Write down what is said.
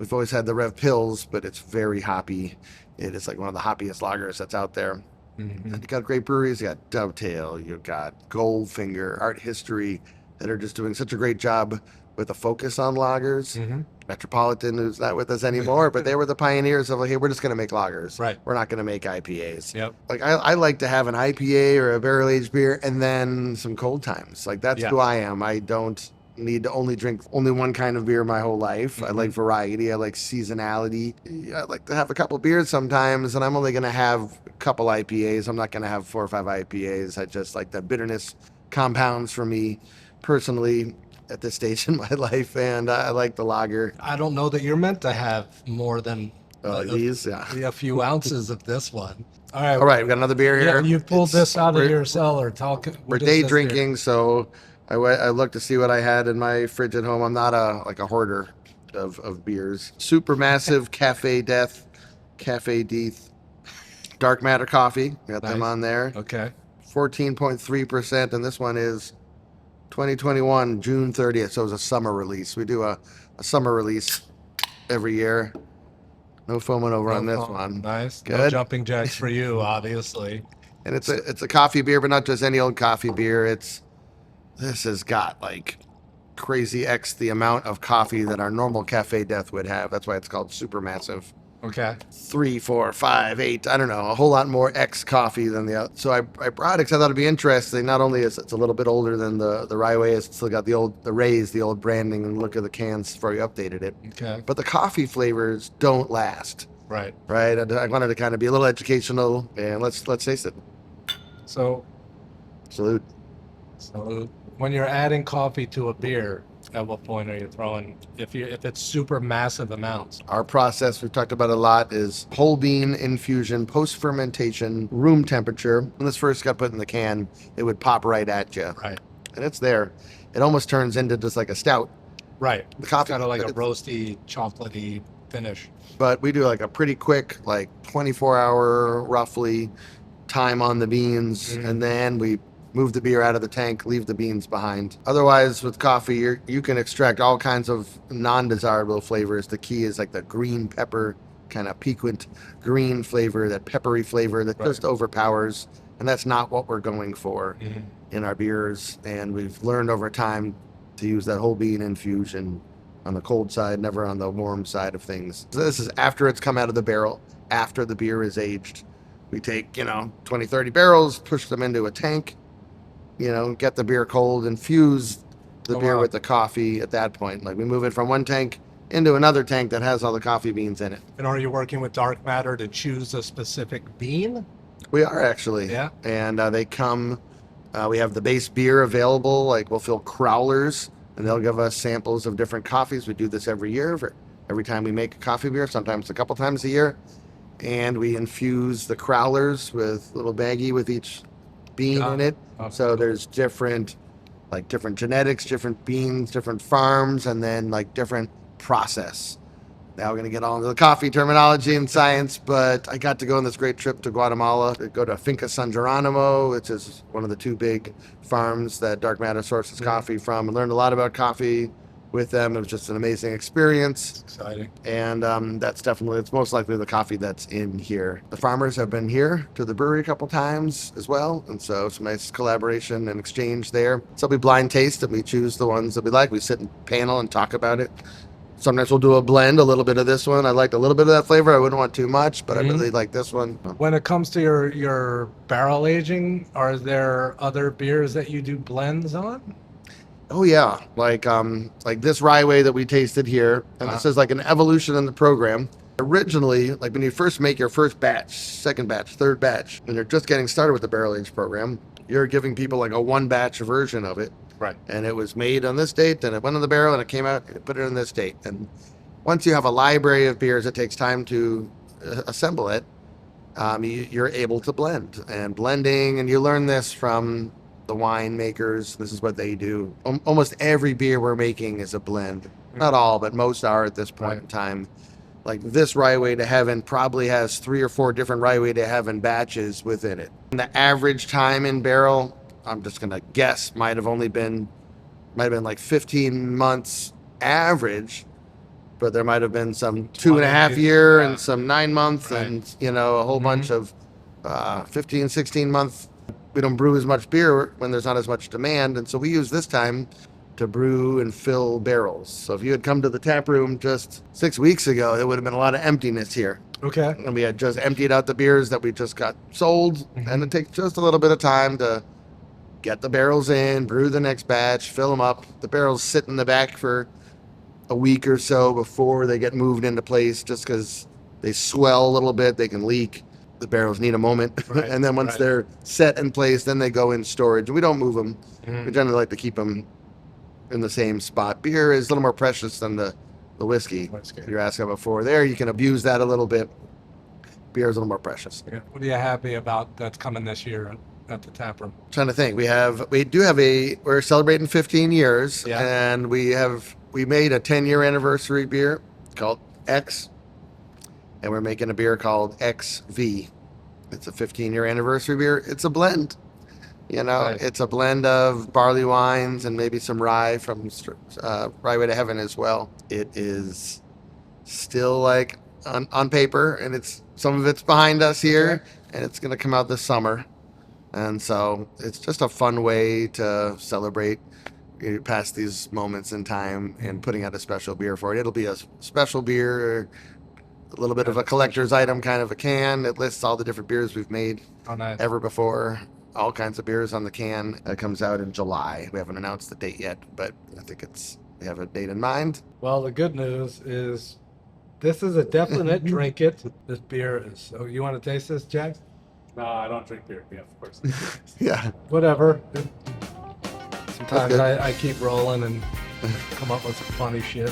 We've always had the Rev Pills, but it's very hoppy. It is like one of the hoppiest lagers that's out there. Mm-hmm. And you got great breweries. You got Dovetail, you got Goldfinger, Art History, that are just doing such a great job with a focus on lagers. Mm-hmm. Metropolitan, who's not with us anymore, but they were the pioneers of, like, hey, we're just going to make lagers. Right. We're not going to make IPAs. Yep. Like, I like to have an IPA or a barrel-aged beer and then some cold times. Like, that's who I am. I don't need to only drink only one kind of beer my whole life. Mm-hmm. I like variety. I like seasonality. I like to have a couple beers sometimes, and I'm only going to have a couple IPAs. I'm not going to have 4 or 5 IPAs. I just like the bitterness compounds for me personally at this stage in my life, and I like the lager. I don't know that you're meant to have more than These, yeah. a few ounces of this one. All right, we got another beer here. Yeah, you pulled this out of your cellar. We're day drinking, so I looked to see what I had in my fridge at home. I'm not a hoarder of beers. Supermassive Cafe Deth, Cafe Deth, Dark Matter Coffee. Got them on there. Okay. 14.3%, and this one is 2021, June 30th, so it was a summer release. We do a summer release every year. No foaming over on this one. Nice. Good. No jumping jacks for you, obviously. And it's a coffee beer, but not just any old coffee beer. This has got like crazy X the amount of coffee that our normal Cafe Deth would have. That's why it's called Supermassive. Okay. 3, 4, 5, 8, I don't know, a whole lot more X coffee than the other. So I brought it because I thought it'd be interesting. Not only is it's a little bit older than the Rye, it's still got the old branding and look of the cans before you updated it. Okay. But the coffee flavors don't last. Right. Right. I wanted to kind of be a little educational, and let's taste it. So Salute. when you're adding coffee to a beer, at what point are you throwing, if it's super massive amounts? Our process, we've talked about a lot, is whole bean infusion, post-fermentation, room temperature. When this first got put in the can, it would pop right at you. Right. And it's there. It almost turns into just like a stout. Right. The coffee, kind of like a roasty, chocolatey finish. But we do like a pretty quick, like 24-hour roughly time on the beans, and then we move the beer out of the tank, leave the beans behind. Otherwise, with coffee, you can extract all kinds of non-desirable flavors. The key is like the green pepper, kind of piquant green flavor, that peppery flavor that just overpowers. And that's not what we're going for in our beers. And we've learned over time to use that whole bean infusion on the cold side, never on the warm side of things. So this is after it's come out of the barrel, after the beer is aged. We take, 20, 30 barrels, push them into a tank, get the beer cold, infuse the beer with the coffee at that point. Like, we move it from one tank into another tank that has all the coffee beans in it. And are you working with dark matter to choose a specific bean? We are, actually. Yeah. And they come, we have the base beer available. Like, we'll fill crowlers, and they'll give us samples of different coffees. We do this every year, every time we make a coffee beer, sometimes a couple times a year. And we infuse the crowlers with a little baggie with each bean in it. So there's different genetics, different beans, different farms, and then like different process. Now we're going to get all into the coffee terminology and science, but I got to go on this great trip to Guatemala to go to Finca San Geronimo, which is one of the 2 big farms that Dark Matter sources coffee from, and learned a lot about coffee with them. It was just an amazing experience. Exciting. And it's most likely the coffee that's in here. The farmers have been here to the brewery a couple times as well, and so some nice collaboration and exchange there. So we blind taste and we choose the ones that we like. We sit in panel and talk about it. Sometimes we'll do a blend, a little bit of this one. I liked a little bit of that flavor. I wouldn't want too much, but I really like this one. When it comes to your barrel aging, are there other beers that you do blends on? Oh yeah, like this rye that we tasted here, and this is like an evolution in the program. Originally, like when you first make your first batch, second batch, third batch, and you're just getting started with the barrel age program, you're giving people like a 1 batch version of it. Right. And it was made on this date, and it went in the barrel, and it came out, and it put it in this date. And once you have a library of beers, it takes time to assemble it. You're able to blend, and blending, and you learn this from the winemakers. This is what they do. Almost every beer we're making is a blend. Not all, but most are at this point in time. Like this Rye Way to Heaven probably has 3 or 4 different Rye Way to Heaven batches within it. And the average time in barrel, I'm just gonna guess, might have been like 15 months average, but there might have been some 20, 2.5 year yeah. and some 9 month Right. and, you know, a whole bunch of 15, 16 month. We don't brew as much beer when there's not as much demand. And so we use this time to brew and fill barrels. So if you had come to the tap room just 6 weeks ago, there would have been a lot of emptiness here. Okay. And we had just emptied out the beers that we just got sold. And it takes just a little bit of time to get the barrels in, brew the next batch, fill them up. The barrels sit in the back for a week or so before they get moved into place, just because they swell a little bit, they can leak. The barrels need a moment. Right, And then once right. they're set in place, then they go in storage. We don't move them. Mhm. We generally like to keep them in the same spot. Beer is a little more precious than the whiskey. Whiskey. You're asking before there, you can abuse that a little bit. Beer is a little more precious. Yeah. What are you happy about that's coming this year at the tap room? Trying to think. We're celebrating 15 years, Yeah. and we made a 10-year anniversary beer called X, and we're making a beer called XV. It's a 15-year anniversary beer. It's a blend. You know, Right. It's a blend of barley wines and maybe some rye from Rye Way to Heaven as well. It is still like on paper, and some of it's behind us here, Okay. and it's going to come out this summer. And so it's just a fun way to celebrate past these moments in time and putting out a special beer for it. It'll be a special beer, a little bit of a collector's item kind of a can. It lists all the different beers we've made Oh, nice. ever before. All kinds of beers on the can. It comes out in July. We haven't announced the date yet, but I think we have a date in mind. Well, the good news is this is a definite drink it. This beer is. So you want to taste this, Jack? No, I don't drink beer. Yeah, of course. Yeah. Whatever. That's Sometimes good. I keep rolling and come up with some funny shit.